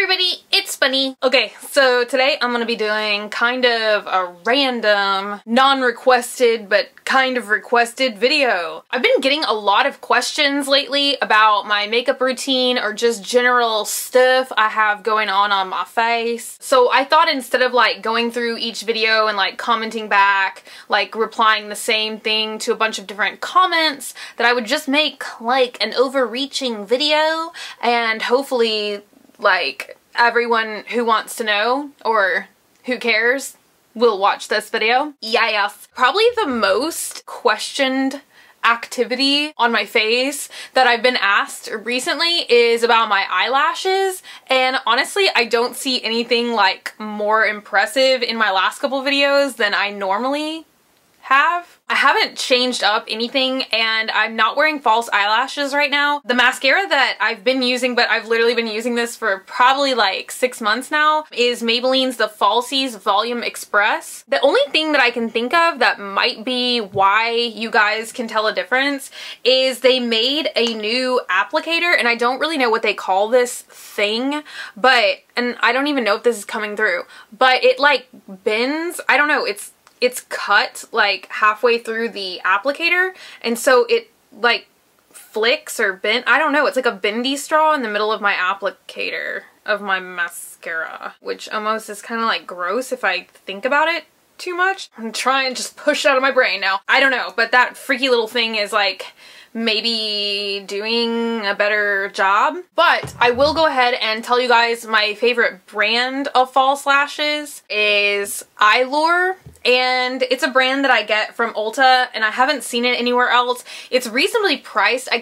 everybody, it's Bunny. Okay, so today I'm gonna be doing kind of a random, non-requested, but kind of requested video. I've been getting a lot of questions lately about my makeup routine or just general stuff I have going on my face. So I thought instead of like going through each video and like commenting back, like replying the same thing to a bunch of different comments, that I would just make like an overreaching video and hopefully like everyone who wants to know or who cares will watch this video. Yes. Probably the most questioned activity on my face that I've been asked recently is about my eyelashes, and honestly I don't see anything like more impressive in my last couple videos than I normally have. I haven't changed up anything and I'm not wearing false eyelashes right now. The mascara that I've been using, but I've literally been using this for probably like 6 months now, is Maybelline's The Falsies Volume Express. The only thing that I can think of that might be why you guys can tell a difference is they made a new applicator, and I don't really know what they call this thing, but, and I don't even know if this is coming through, but it like bends, I don't know, it's cut like halfway through the applicator, and so it like flicks or bend. I don't know, it's like a bendy straw in the middle of my applicator of my mascara, which almost is kind of like gross if I think about it too much. I'm trying to just push it out of my brain now. I don't know, but that freaky little thing is like maybe doing a better job. But I will go ahead and tell you guys my favorite brand of false lashes is Eylure, and it's a brand that I get from Ulta and I haven't seen it anywhere else. It's reasonably priced. I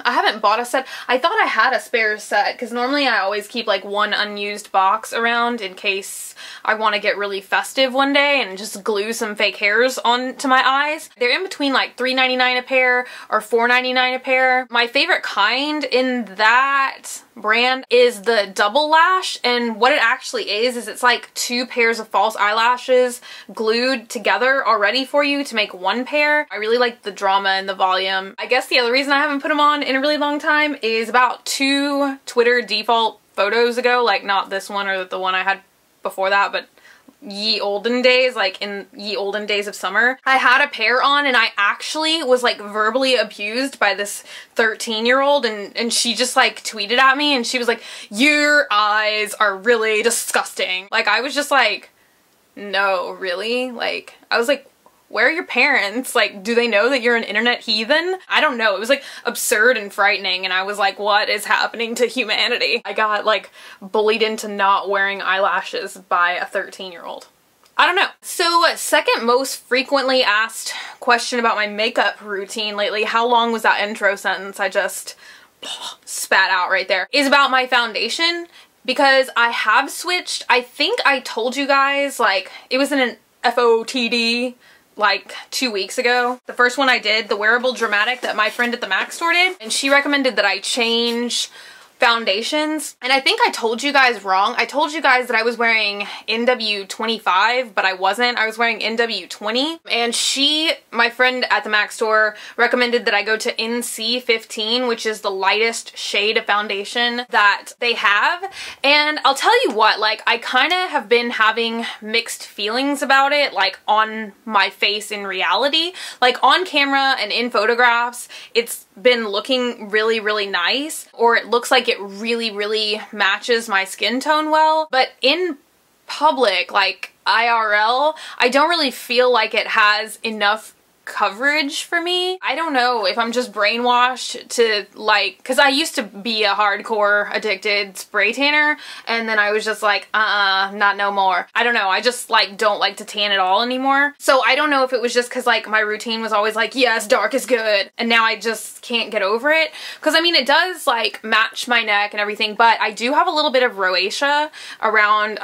haven't bought a set. I thought I had a spare set because normally I always keep like one unused box around in case I want to get really festive one day and just glue some fake hairs onto my eyes. They're in between like $3.99 a pair or $4.99 a pair. My favorite kind in that brand is the double lash, and what it actually is it's like 2 pairs of false eyelashes glued together already for you to make 1 pair. I really like the drama and the volume. I guess the other reason I haven't put them on in a really long time is about 2 Twitter default photos ago, like not this one or the one I had before that, but ye olden days, like in ye olden days of summer, I had a pair on and I actually was like verbally abused by this 13-year-old, and she just like tweeted at me and she was like, "Your eyes are really disgusting." Like I was just like, no, really? Like I was like, where are your parents? Like, do they know that you're an internet heathen? I don't know. It was like absurd and frightening, and I was like, what is happening to humanity? I got like bullied into not wearing eyelashes by a 13-year-old. I don't know. So second most frequently asked question about my makeup routine lately, how long was that intro sentence I just spat out right there, is about my foundation, because I have switched. I think I told you guys, like, it was in an FOTD like 2 weeks ago. The first one I did, the wearable dramatic that my friend at the MAC store did, and she recommended that I change foundations, and I think I told you guys wrong. I told you guys that I was wearing NW25, but I wasn't. I was wearing NW20, and my friend at the MAC store, recommended that I go to NC15, which is the lightest shade of foundation that they have. And I'll tell you what, like, I kind of have been having mixed feelings about it, like on my face in reality. Like on camera and in photographs, it's been looking really, really nice, or it looks like it really, really matches my skin tone well, but in public, like IRL, I don't really feel like it has enough coverage for me. I don't know if I'm just brainwashed to like, because I used to be a hardcore addicted spray tanner, and then I was just like, not no more. I don't know, I just like don't like to tan at all anymore. So I don't know if it was just because like my routine was always like, yes, dark is good, and now I just can't get over it. Because I mean, it does like match my neck and everything, but I do have a little bit of rosacea around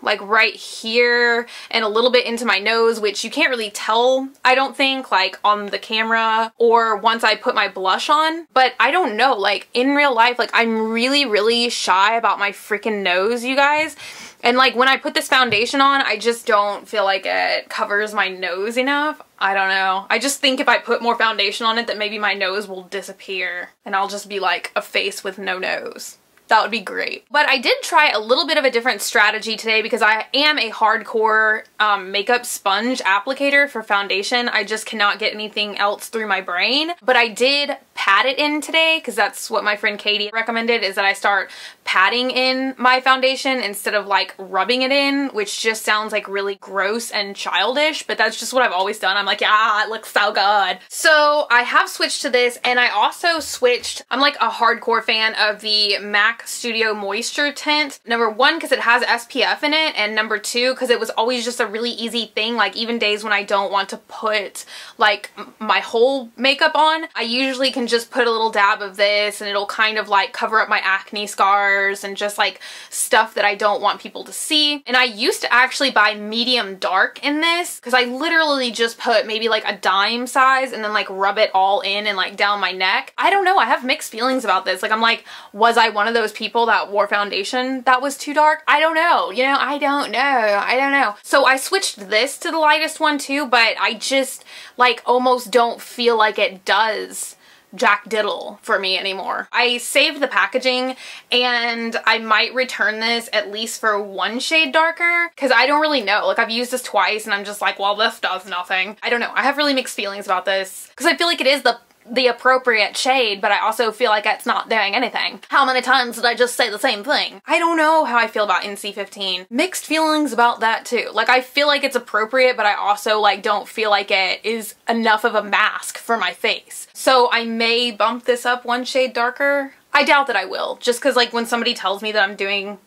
like right here and a little bit into my nose, which you can't really tell, I don't think, like on the camera or once I put my blush on. But I don't know, like in real life, like I'm really, really shy about my freaking nose, you guys. And like when I put this foundation on, I just don't feel like it covers my nose enough. I don't know. I just think if I put more foundation on it that maybe my nose will disappear and I'll just be like a face with no nose. That would be great. But I did try a little bit of a different strategy today because I am a hardcore makeup sponge applicator for foundation. I just cannot get anything else through my brain. But I did pat it in today because that's what my friend Katie recommended, is that I start patting in my foundation instead of like rubbing it in, which just sounds like really gross and childish, but that's just what I've always done. I'm like, yeah, it looks so good. So I have switched to this, and I also switched, I'm like a hardcore fan of the MAC Studio Moisture Tint. Number one, because it has SPF in it, and number two, because it was always just a really easy thing. Like even days when I don't want to put like my whole makeup on, I usually can just put a little dab of this and it'll kind of like cover up my acne scars and just like stuff that I don't want people to see. And I used to actually buy medium dark in this because I literally just put maybe like a dime size and then like rub it all in and like down my neck. I don't know, I have mixed feelings about this. Like I'm like, was I one of those people that wore foundation that was too dark? I don't know, you know, I don't know. So I switched this to the lightest one too, but I just like almost don't feel like it does jack diddle for me anymore. I saved the packaging and I might return this at least for one shade darker because I don't really know. Like I've used this twice and I'm just like, well, this does nothing. I don't know. I have really mixed feelings about this because I feel like it is the appropriate shade, but I also feel like it's not doing anything. How many times did I just say the same thing? I don't know how I feel about NC15. Mixed feelings about that too. Like I feel like it's appropriate, but I also like don't feel like it is enough of a mask for my face. So I may bump this up one shade darker. I doubt that I will, just because like when somebody tells me that I'm doing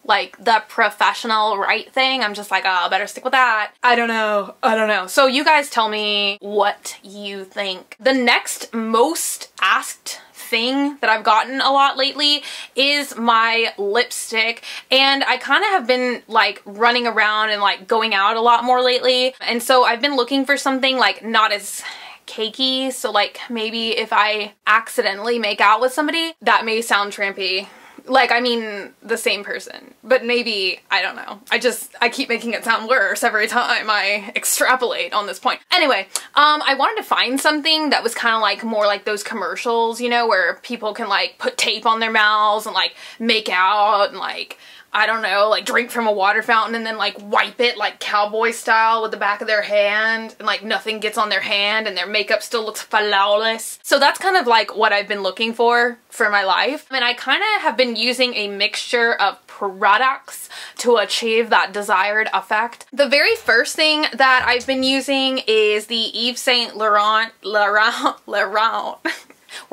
like the professional right thing, I'm just like, oh, I better stick with that. I don't know. So you guys tell me what you think. The next most asked thing that I've gotten a lot lately is my lipstick, and I kind of have been like running around and like going out a lot more lately, and so I've been looking for something like not as cakey. So like maybe if I accidentally make out with somebody, that may sound trampy. Like, I mean, the same person, but maybe, I don't know. I keep making it sound worse every time I extrapolate on this point. Anyway, I wanted to find something that was kind of like more like those commercials, you know, where people can like put tape on their mouths and like make out and like, I don't know, like drink from a water fountain and then like wipe it like cowboy style with the back of their hand and like nothing gets on their hand and their makeup still looks flawless. So that's kind of like what I've been looking for my life. And I kind of have been using a mixture of products to achieve that desired effect. The very first thing that I've been using is the Yves Saint Laurent. We're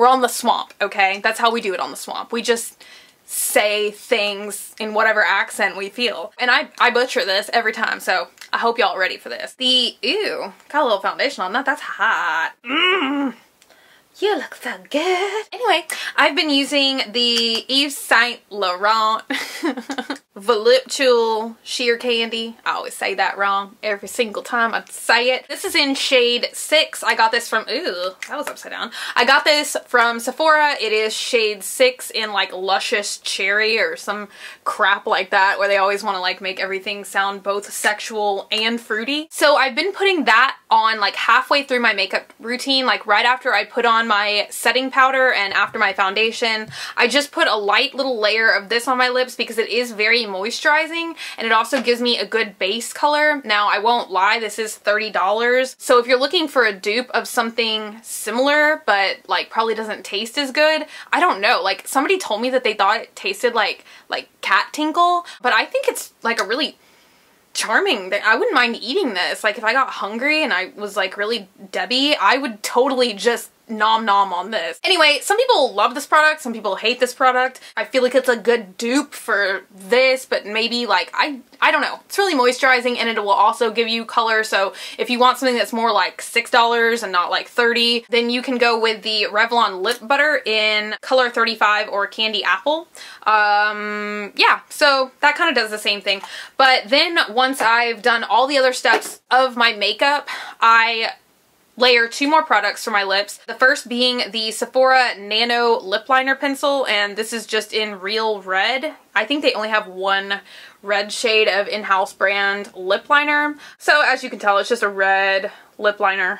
on the swamp, okay? That's how we do it on the swamp. We just say things in whatever accent we feel. And I butcher this every time, so I hope y'all are ready for this. Ew, got a little foundation on that. That's hot. You look so good. Anyway, I've been using the Yves Saint Laurent Voluptuous Sheer Candy. I always say that wrong every single time I say it. This is in shade 6. I got this from, ooh, that was upside down. I got this from Sephora. It is shade 6 in like Luscious Cherry or some crap like that, where they always want to like make everything sound both sexual and fruity. So I've been putting that on like halfway through my makeup routine, like right after I put on my setting powder and after my foundation. I just put a light little layer of this on my lips because it is very moisturizing and it also gives me a good base color. Now I won't lie, this is $30. So if you're looking for a dupe of something similar but like probably doesn't taste as good, I don't know. Like somebody told me that they thought it tasted like cat tinkle, but I think it's like a really charming. I wouldn't mind eating this. Like if I got hungry and I was like really Debbie, I would totally just nom nom on this. Anyway, some people love this product, some people hate this product. I feel like it's a good dupe for this, but maybe like, I don't know. It's really moisturizing and it will also give you color. So if you want something that's more like $6 and not like $30, then you can go with the Revlon Lip Butter in color 35 or Candy Apple. Yeah, so that kind of does the same thing. But then once I've done all the other steps of my makeup, I layer 2 more products for my lips. The first being the Sephora Nano Lip Liner Pencil, and this is just in Real Red. I think they only have one red shade of in-house brand lip liner. So as you can tell, it's just a red lip liner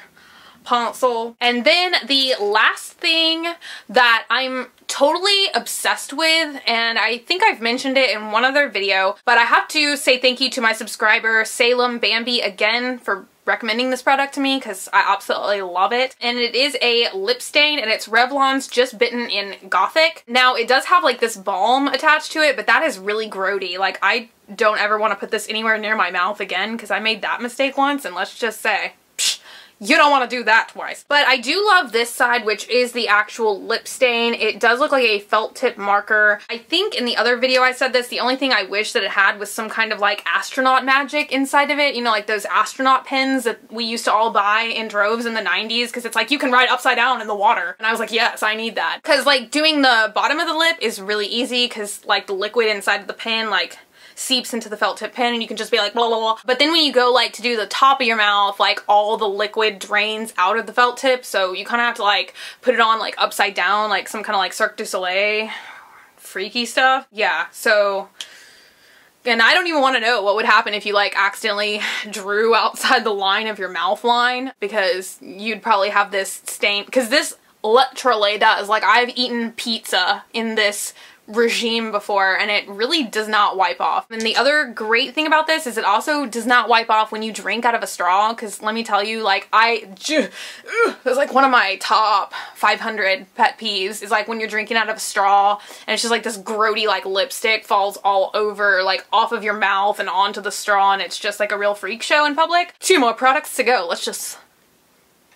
pencil. And then the last thing that I'm totally obsessed with, and I think I've mentioned it in one other video, but I have to say thank you to my subscriber Salem Bambi again for recommending this product to me because I absolutely love it. And it is a lip stain, and it's Revlon's Just Bitten in Gothic. Now it does have like this balm attached to it, but that is really grody. Like, I don't ever want to put this anywhere near my mouth again because I made that mistake once, and let's just say, you don't want to do that twice. But I do love this side, which is the actual lip stain. It does look like a felt tip marker. I think in the other video I said this, the only thing I wish that it had was some kind of like astronaut magic inside of it. You know, like those astronaut pens that we used to all buy in droves in the 90s, because it's like you can ride upside down in the water. And I was like, yes, I need that. Because like doing the bottom of the lip is really easy because like the liquid inside of the pen like seeps into the felt tip pen and you can just be like blah blah blah. But then when you go like to do the top of your mouth, like all the liquid drains out of the felt tip, so you kind of have to like put it on like upside down, like some kind of like Cirque du Soleil freaky stuff. Yeah, so, and I don't even want to know what would happen if you like accidentally drew outside the line of your mouth line, because you'd probably have this stain, because this literally does, like, I've eaten pizza in this regime before and it really does not wipe off. And the other great thing about this is it also does not wipe off when you drink out of a straw, because let me tell you, like, it's like one of my top 500 pet peeves is like when you're drinking out of a straw and it's just like this grody like lipstick falls all over, like off of your mouth and onto the straw, and it's just like a real freak show in public. 2 more products to go. Let's just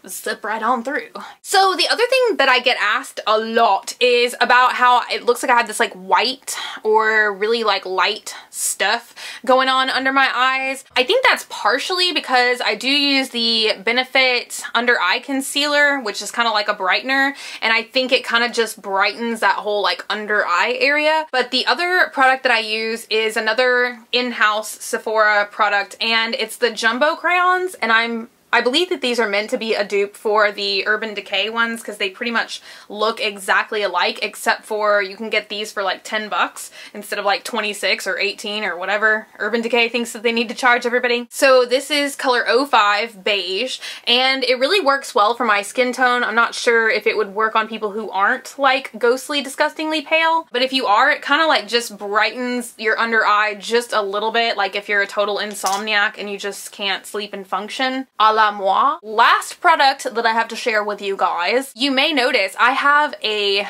zip right on through. So the other thing that I get asked a lot is about how it looks like I had this like white or really like light stuff going on under my eyes. I think that's partially because I do use the Benefit Under Eye Concealer, which is kind of like a brightener, and I think it kind of just brightens that whole like under eye area. But the other product that I use is another in-house Sephora product, and it's the Jumbo crayons, and I believe that these are meant to be a dupe for the Urban Decay ones because they pretty much look exactly alike, except for you can get these for like 10 bucks instead of like 26 or 18 or whatever Urban Decay thinks that they need to charge everybody. So this is color 05 beige, and it really works well for my skin tone. I'm not sure if it would work on people who aren't like ghostly disgustingly pale, but if you are, it kind of like just brightens your under eye just a little bit, like if you're a total insomniac and you just can't sleep and function. A la moi. Last product that I have to share with you guys. You may notice I have a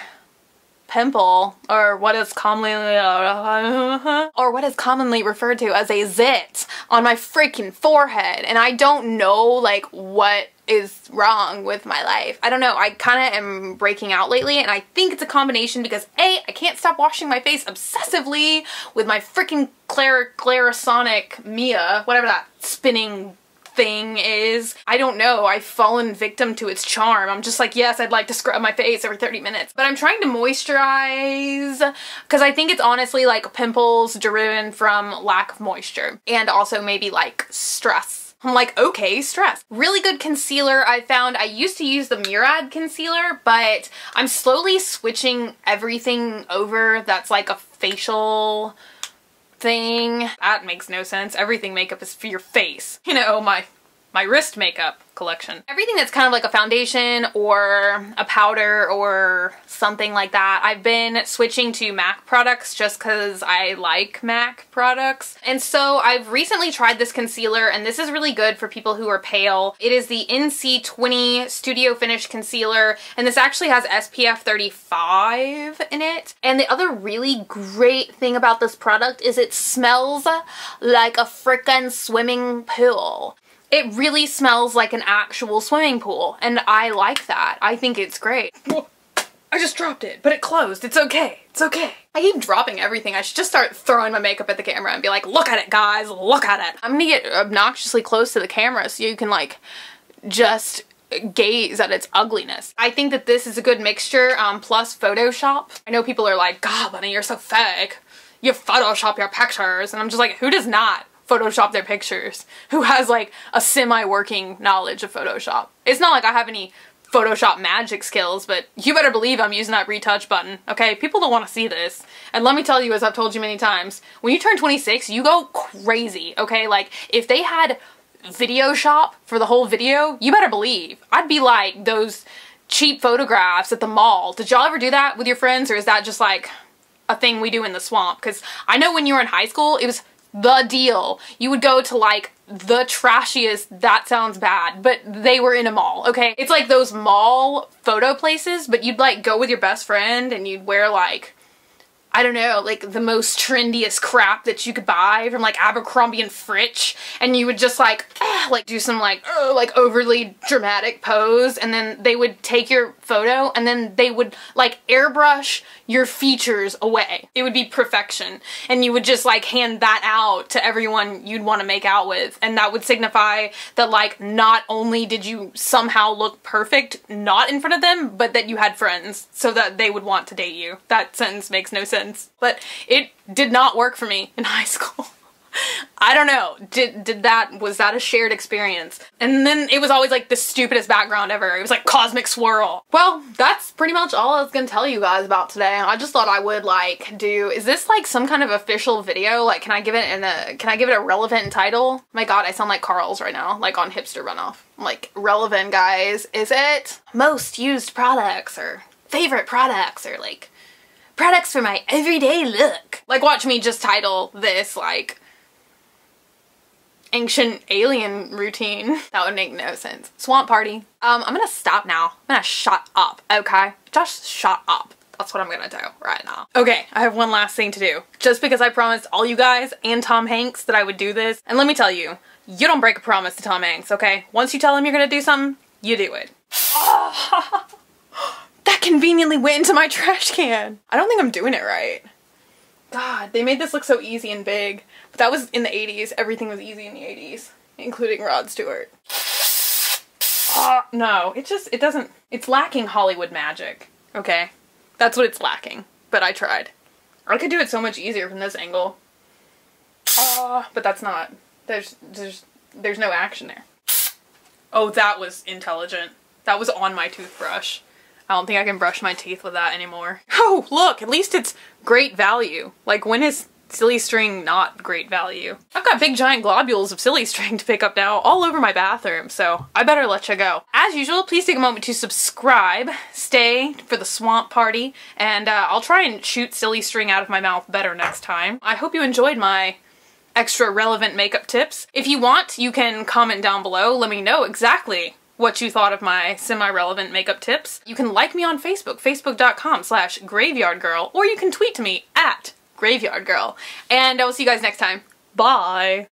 pimple, or what is commonly referred to as a zit on my freaking forehead, and I don't know like what is wrong with my life. I don't know, I kind of am breaking out lately, and I think it's a combination because A, I can't stop washing my face obsessively with my freaking Clarisonic Mia, whatever that spinning thing is. I don't know, I've fallen victim to its charm. I'm just like, yes, I'd like to scrub my face every 30 minutes. But I'm trying to moisturize because I think it's honestly like pimples driven from lack of moisture and also maybe like stress. I'm like, okay, stress. Really good concealer I found. I used to use the Murad concealer, but I'm slowly switching everything over that's like a facial thing. That makes no sense. Everything makeup is for your face. You know, my wrist makeup collection. Everything that's kind of like a foundation or a powder or something like that. I've been switching to MAC products just because I like MAC products. And so I've recently tried this concealer, and this is really good for people who are pale. It is the NC20 Studio Finish Concealer, and this actually has SPF 35 in it. And the other really great thing about this product is it smells like a frickin' swimming pool. It really smells like an actual swimming pool, and I like that. I think it's great. I just dropped it, but it closed. It's okay. It's okay. I keep dropping everything. I should just start throwing my makeup at the camera and be like, look at it, guys, look at it. I'm gonna get obnoxiously close to the camera so you can like just gaze at its ugliness. I think that this is a good mixture, plus Photoshop. I know people are like, God, Bunny, you're so fake. You Photoshop your pictures. And I'm just like, who does not Photoshop their pictures? Who has like a semi-working knowledge of Photoshop? It's not like I have any Photoshop magic skills, but you better believe I'm using that retouch button, okay? People don't want to see this. And let me tell you, as I've told you many times, when you turn 26, you go crazy, okay? Like, if they had video shop for the whole video, you better believe I'd be like those cheap photographs at the mall. Did y'all ever do that with your friends, or is that just like a thing we do in the swamp? Because I know when you were in high school, it was the deal. You would go to like the trashiest, that sounds bad, but they were in a mall, okay? It's like those mall photo places, but you'd like go with your best friend and you'd wear like, I don't know, like the most trendiest crap that you could buy from like Abercrombie and Fitch, and you would just like do some like overly dramatic pose, and then they would take your photo and then they would like airbrush your features away. It would be perfection, and you would just like hand that out to everyone you'd want to make out with, and that would signify that like not only did you somehow look perfect not in front of them, but that you had friends so that they would want to date you. That sentence makes no sense. But it did not work for me in high school. I don't know, was that a shared experience? And then it was always like the stupidest background ever. It was like Cosmic Swirl. Well, that's pretty much all I was gonna tell you guys about today. I just thought I would like is this like some kind of official video? Like, can I give it a relevant title? My god, I sound like Carl's right now, like on Hipster Runoff. I'm like, relevant, guys. Is it most used products or favorite products or like products for my everyday look? Like, watch me just title this like ancient alien routine. That would make no sense. Swamp party. I'm gonna stop now. I'm gonna shut up, okay? Just shut up. That's what I'm gonna do right now. Okay, I have one last thing to do. Just because I promised all you guys and Tom Hanks that I would do this, and let me tell you, you don't break a promise to Tom Hanks, okay? Once you tell him you're gonna do something, you do it. That conveniently went into my trash can. I don't think I'm doing it right. God, they made this look so easy and big. But that was in the 80s. Everything was easy in the 80s, including Rod Stewart. No, it doesn't, it's lacking Hollywood magic, okay? That's what it's lacking, but I tried. I could do it so much easier from this angle. But that's not, there's no action there. Oh, that was intelligent. That was on my toothbrush. I don't think I can brush my teeth with that anymore. Oh, look, at least it's great value. Like, when is silly string not great value? I've got big giant globules of silly string to pick up now all over my bathroom, so I better let you go. As usual, please take a moment to subscribe, stay for the swamp party, and I'll try and shoot silly string out of my mouth better next time. I hope you enjoyed my extra relevant makeup tips. If you want, you can comment down below, let me know exactly what you thought of my semi-relevant makeup tips. You can like me on Facebook, facebook.com/graveyardgirl, or you can tweet to me @graveyardgirl. And I will see you guys next time. Bye!